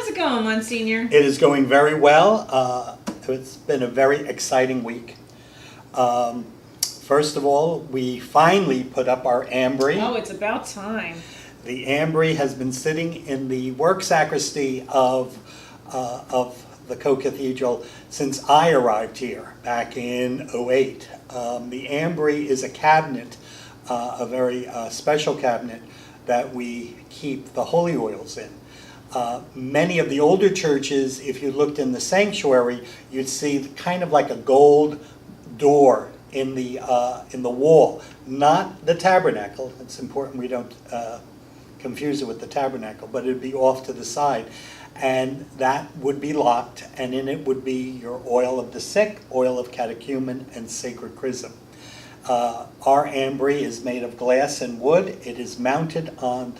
How's it going, Monsignor? It is going very well. It's been a very exciting week. First of all, we finally put up our ambry. Oh, it's about time. The ambry has been sitting in the work sacristy of the Co-Cathedral since I arrived here back in '08. The ambry is a cabinet, a very special cabinet that we keep the holy oils in. Many of the older churches, if you looked in the sanctuary, you'd see kind of like a gold door in the wall, not the tabernacle. It's important we don't confuse it with the tabernacle, but it'd be off to the side, and that would be locked, and in it would be your oil of the sick, oil of catechumen, and sacred chrism. Our ambry is made of glass and wood. It is mounted on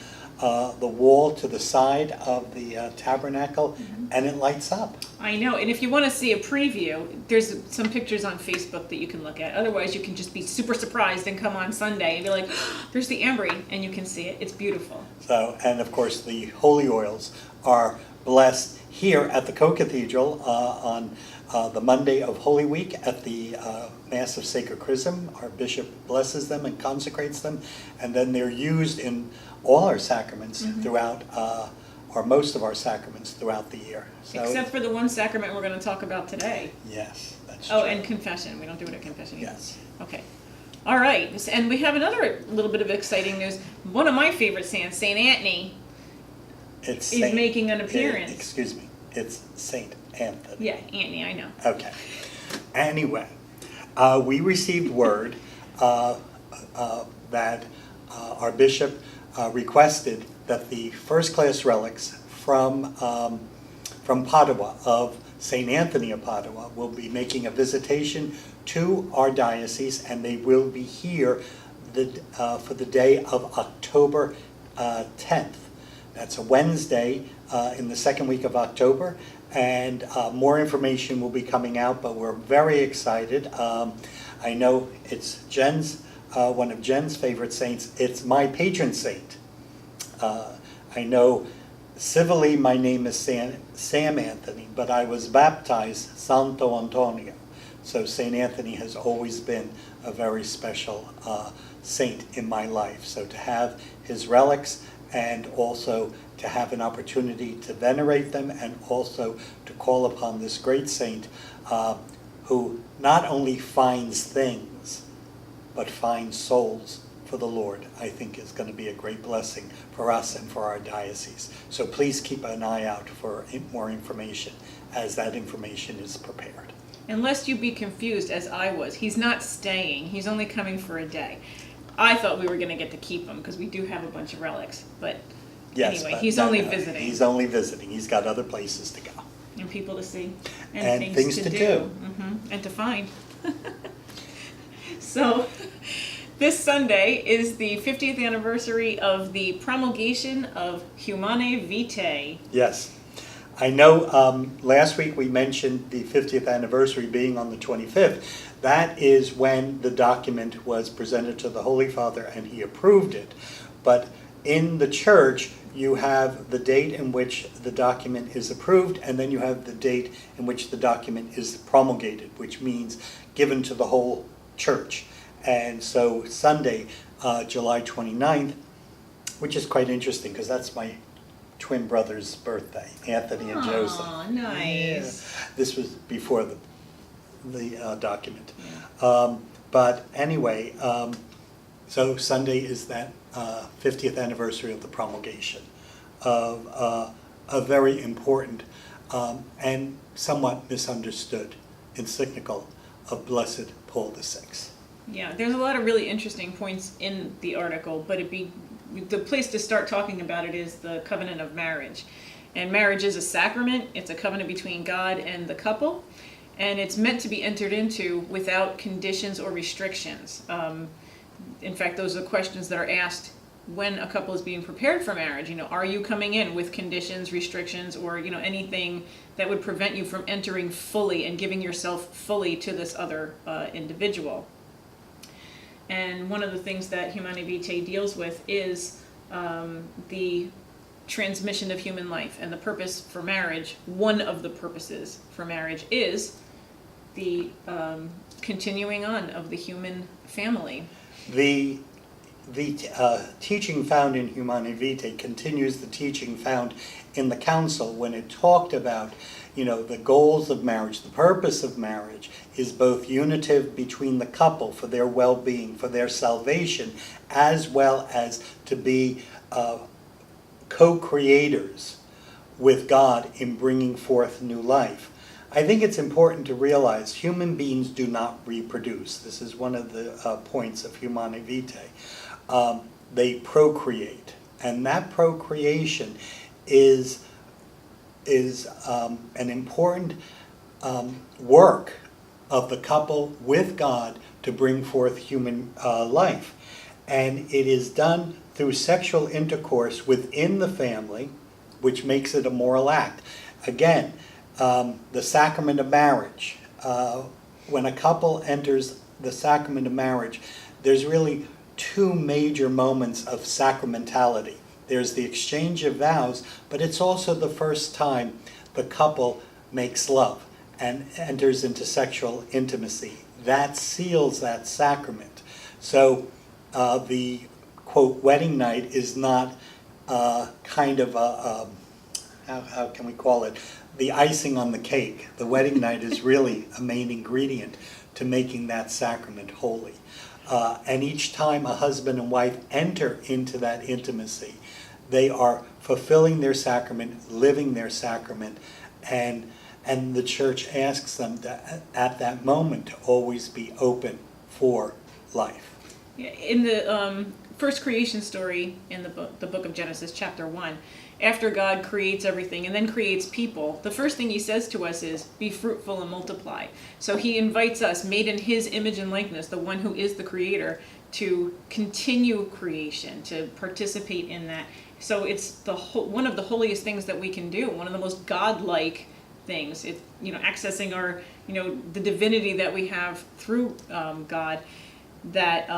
the wall to the side of the tabernacle, and it lights up. I know, and if you want to see a preview, there's some pictures on Facebook that you can look at. Otherwise, you can just be super surprised and come on Sunday and be like, oh, there's the ambry, and you can see it. It's beautiful. So, and of course, the holy oils are blessed here at the Co-Cathedral on the Monday of Holy Week at the Mass of Sacred Chrism. Our bishop blesses them and consecrates them, and then they're used in all our sacraments throughout, or most of our sacraments throughout the year. So, except for the one sacrament we're going to talk about today. Yes, that's true. Oh, and confession. We don't do it at confession either. Yes. Okay. All right. And we have another little bit of exciting news. One of my favorite saints, St. Anthony, It's is making an appearance. Excuse me. It's St. Anthony. Yeah, Anthony, I know. Okay. Anyway, we received word that our bishop requested that the first-class relics from Padua, of St. Anthony of Padua, will be making a visitation to our diocese, and they will be here for the day of October 10th. That's a Wednesday in the second week of October, and more information will be coming out, but we're very excited. I know it's Jen's, one of Jen's favorite saints. It's my patron saint. I know civilly my name is Sam Anthony, but I was baptized Santo Antonio. So St. Anthony has always been a very special saint in my life. So to have his relics, and also to have an opportunity to venerate them, and also to call upon this great saint who not only finds things, but finds souls for the Lord, I think is going to be a great blessing for us and for our diocese. So please keep an eye out for more information as that information is prepared. Unless you be confused, as I was, he's not staying. He's only coming for a day. I thought we were going to get to keep him because we do have a bunch of relics. But yes, anyway, but he's only visiting. He's only visiting. He's got other places to go. And people to see. And things to do. And to find. So this Sunday is the 50th anniversary of the Promulgation of Humanae Vitae. Yes. I know last week we mentioned the 50th anniversary being on the 25th. That is when the document was presented to the Holy Father and he approved it. But in the church, you have the date in which the document is approved, and then you have the date in which the document is promulgated, which means given to the whole church. And so Sunday, July 29th, which is quite interesting because that's my twin brother's birthday, Anthony and Joseph. Oh, nice. Yeah. This was before the document. Yeah. But anyway, so Sunday is that 50th anniversary of the promulgation of a very important and somewhat misunderstood encyclical of Blessed Paul VI. Yeah, there's a lot of really interesting points in the article, but the place to start talking about it is the Covenant of Marriage. And marriage is a sacrament. It's a covenant between God and the couple, and it's meant to be entered into without conditions or restrictions. In fact, those are questions that are asked when a couple is being prepared for marriage. Are you coming in with conditions, restrictions, or anything that would prevent you from entering fully and giving yourself fully to this other individual? And one of the things that Humanae Vitae deals with is the transmission of human life. And the purpose for marriage, one of the purposes for marriage, is the continuing on of the human family. The teaching found in Humanae Vitae continues the teaching found in the Council when it talked about, the goals of marriage. The purpose of marriage is both unitive between the couple for their well-being, for their salvation, as well as to be co-creators with God in bringing forth new life. I think it's important to realize human beings do not reproduce. This is one of the points of Humanae Vitae. They procreate, and that procreation is an important work of the couple with God to bring forth human life. And it is done through sexual intercourse within the family, which makes it a moral act. Again, the sacrament of marriage. When a couple enters the sacrament of marriage, there's really two major moments of sacramentality. There's the exchange of vows, but it's also the first time the couple makes love and enters into sexual intimacy. That seals that sacrament. So the, quote, wedding night is not kind of a, how can we call it, the icing on the cake. The wedding night is really a main ingredient to making that sacrament holy. And each time a husband and wife enter into that intimacy, they are fulfilling their sacrament, living their sacrament, and the church asks them to, at that moment, to always be open for life. In the first creation story in the book of Genesis, chapter 1, after God creates everything and then creates people, the first thing he says to us is, be fruitful and multiply. So he invites us, made in his image and likeness, the one who is the creator, to continue creation, to participate in that. So it's one of the holiest things that we can do, one of the most godlike things. It's, accessing our, the divinity that we have through God, that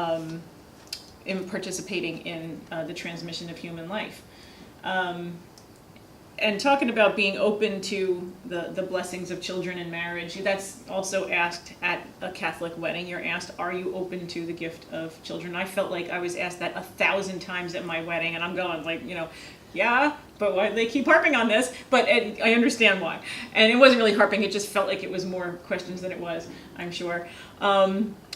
in participating in the transmission of human life. And talking about being open to the blessings of children in marriage, that's also asked at a Catholic wedding. You're asked, are you open to the gift of children? I felt like I was asked that 1,000 times at my wedding, and I'm going like, yeah, but why they keep harping on this? But I understand why. And it wasn't really harping, it just felt like it was more questions than it was, I'm sure. But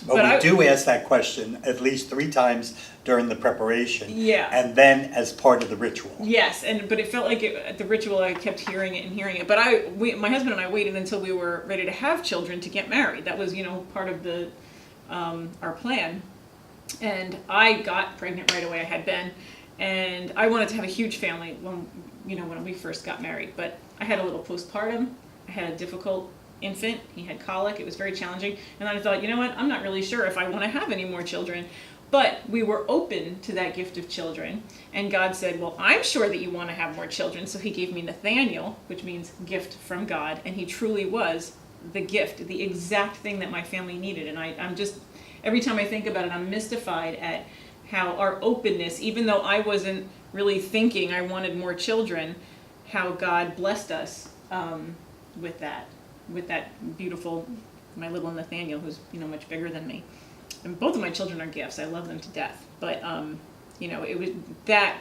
we do ask that question at least 3 times during the preparation. Yeah. And then as part of the ritual. Yes, but it felt like at the ritual I kept hearing it. But my husband and I waited until we were ready to have children to get married. That was, part of the our plan. And I got pregnant right away. I had Ben. And I wanted to have a huge family when we first got married. But I had a little postpartum. I had a difficult infant. He had colic. It was very challenging. And I thought, I'm not really sure if I want to have any more children. But we were open to that gift of children. And God said, well, I'm sure that you want to have more children. So he gave me Nathaniel, which means gift from God. And he truly was the gift, the exact thing that my family needed. And I'm just, every time I think about it, I'm mystified at how our openness, even though I wasn't really thinking I wanted more children, how God blessed us with that beautiful, my little Nathaniel, who's much bigger than me. And both of my children are gifts. I love them to death. But it was that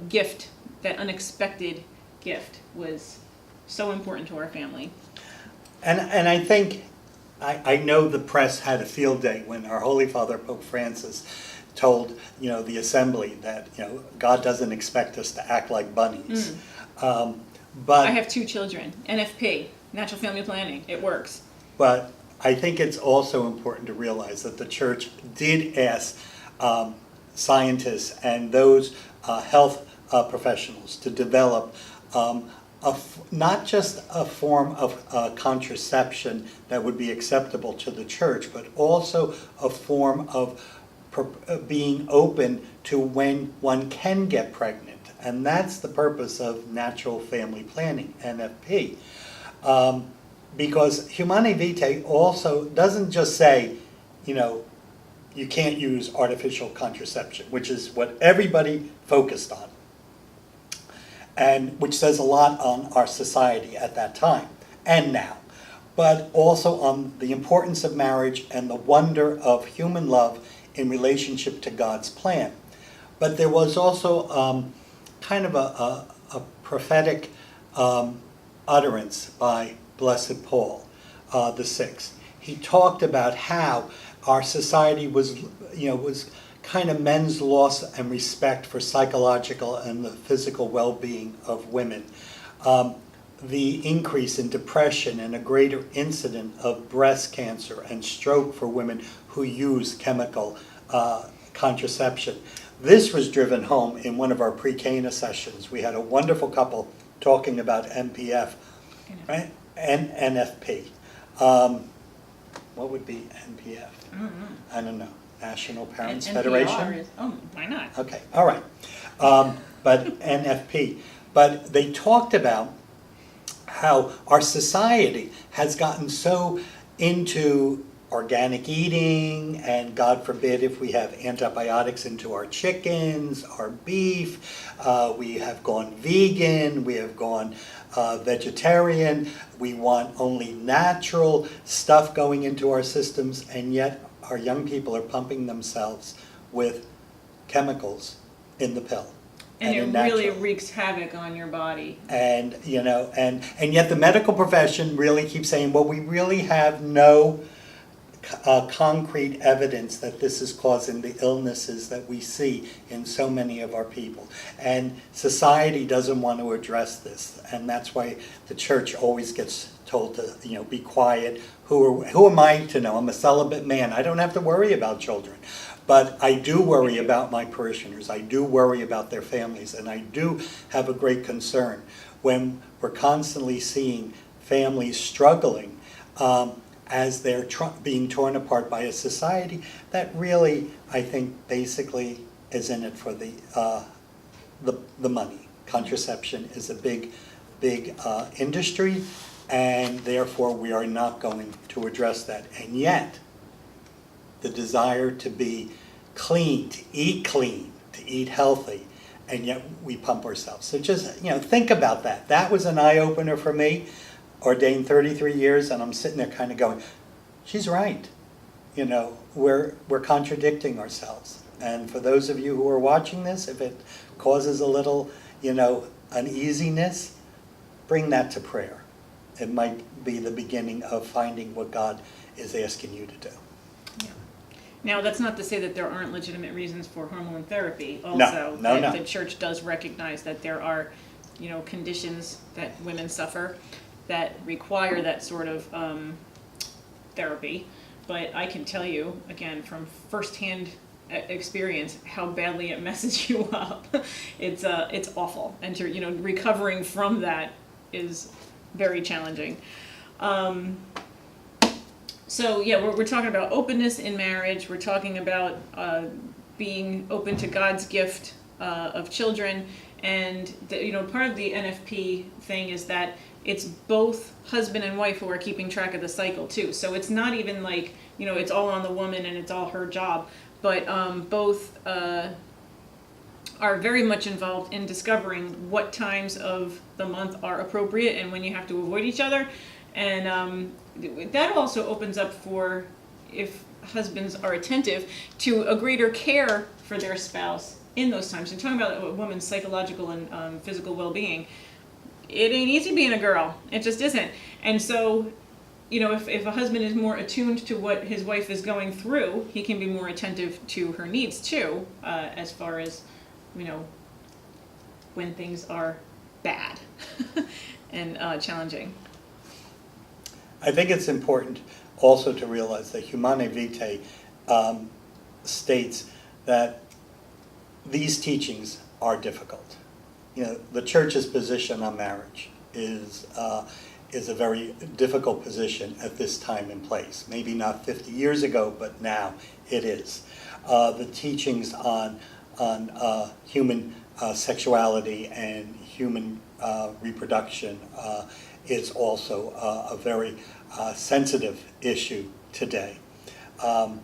gift, that unexpected gift, was so important to our family. And I think. I know the press had a field day when our Holy Father, Pope Francis, told the assembly that God doesn't expect us to act like bunnies. But I have 2 children. NFP, natural family planning. It works. But I think it's also important to realize that the Church did ask scientists and those health professionals to develop not just a form of contraception that would be acceptable to the church, but also a form of being open to when one can get pregnant. And that's the purpose of natural family planning, NFP. Because Humanae Vitae also doesn't just say, you can't use artificial contraception, which is what everybody focused on. and which says a lot on our society at that time and now, but also on the importance of marriage and the wonder of human love in relationship to God's plan. But there was also kind of a prophetic utterance by Blessed Paul the Sixth. He talked about how our society was kind of men's loss and respect for psychological and the physical well-being of women. The increase in depression and a greater incidence of breast cancer and stroke for women who use chemical contraception. This was driven home in one of our pre-Cana sessions. We had a wonderful couple talking about MPF, right? And NFP. What would be NPF? I don't know. National Parents Federation? Why not? Okay, all right. But NFP. But they talked about how our society has gotten so into organic eating, and God forbid if we have antibiotics into our chickens, our beef, we have gone vegan, we have gone vegetarian, we want only natural stuff going into our systems, and yet our young people are pumping themselves with chemicals in the pill. And it really wreaks havoc on your body. And, and yet the medical profession really keeps saying, well, we really have no concrete evidence that this is causing the illnesses that we see in so many of our people. And society doesn't want to address this. And that's why the church always gets told to, be quiet. Who am I to know? I'm a celibate man. I don't have to worry about children. But I do worry about my parishioners. I do worry about their families. And I do have a great concern when we're constantly seeing families struggling as they're being torn apart by a society that really, I think, basically is in it for the money. Contraception is a big industry, and therefore we are not going to address that. And yet, the desire to be clean, to eat healthy, and yet we pump ourselves. So just, think about that. That was an eye-opener for me. Ordained 33 years, and I'm sitting there kind of going, she's right. We're contradicting ourselves. And for those of you who are watching this, if it causes a little, uneasiness, bring that to prayer. It might be the beginning of finding what God is asking you to do. Yeah. Now, that's not to say that there aren't legitimate reasons for hormone therapy. Also, No. The church does recognize that there are, conditions that women suffer that require that sort of therapy. But I can tell you, again, from firsthand experience, how badly it messes you up. It's awful, and recovering from that is very challenging. So yeah, we're talking about openness in marriage. We're talking about being open to God's gift of children, and part of the NFP thing is that it's both husband and wife who are keeping track of the cycle too. So it's not even like, it's all on the woman and it's all her job, but both are very much involved in discovering what times of the month are appropriate and when you have to avoid each other. And that also opens up for, if husbands are attentive, to a greater care for their spouse in those times. And talking about a woman's psychological and physical well-being, it ain't easy being a girl. It just isn't. And so, if a husband is more attuned to what his wife is going through, he can be more attentive to her needs too, as far as, when things are bad and challenging. I think it's important also to realize that Humanae Vitae states that these teachings are difficult. The church's position on marriage is a very difficult position at this time and place. Maybe not 50 years ago, but now it is. The teachings on human sexuality and human reproduction is also a very sensitive issue today. And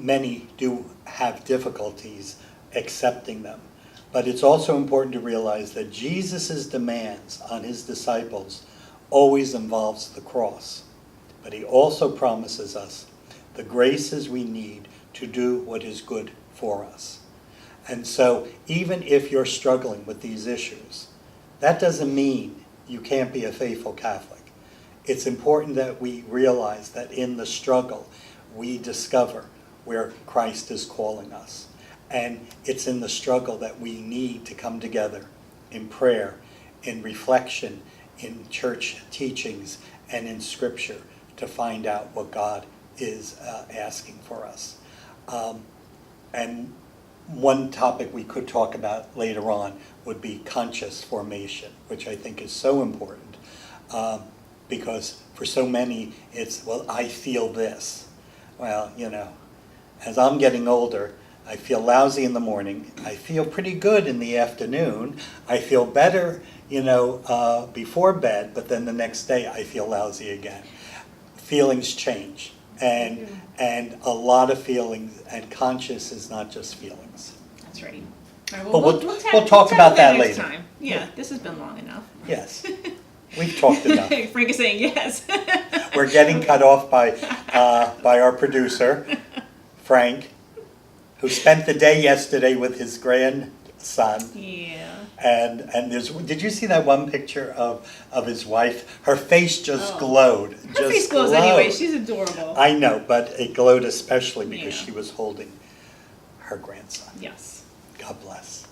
many do have difficulties accepting them. But it's also important to realize that Jesus' demands on his disciples always involves the cross. But he also promises us the graces we need to do what is good for us. And so even if you're struggling with these issues, that doesn't mean you can't be a faithful Catholic. It's important that we realize that in the struggle, we discover where Christ is calling us. And it's in the struggle that we need to come together in prayer, in reflection, in church teachings, and in Scripture to find out what God is asking for us. And one topic we could talk about later on would be conscious formation, which I think is so important. Because for so many, it's, well, I feel this. Well, you know, as I'm getting older, I feel lousy in the morning. I feel pretty good in the afternoon. I feel better, you know, before bed, but then the next day I feel lousy again. Feelings change. And a lot of feelings, and conscious is not just feelings. That's right. All right, But well, we'll talk about that next later. time. Yeah, this has been long enough. Yes, we've talked enough. Frank is saying yes. We're getting cut off by our producer, Frank, who spent the day yesterday with his grandson. Yeah. And there's, did you see that one picture of his wife? Her face just glowed. Her face glows anyway. She's adorable. I know, but it glowed especially because Yeah. she was holding her grandson. Yes. God bless.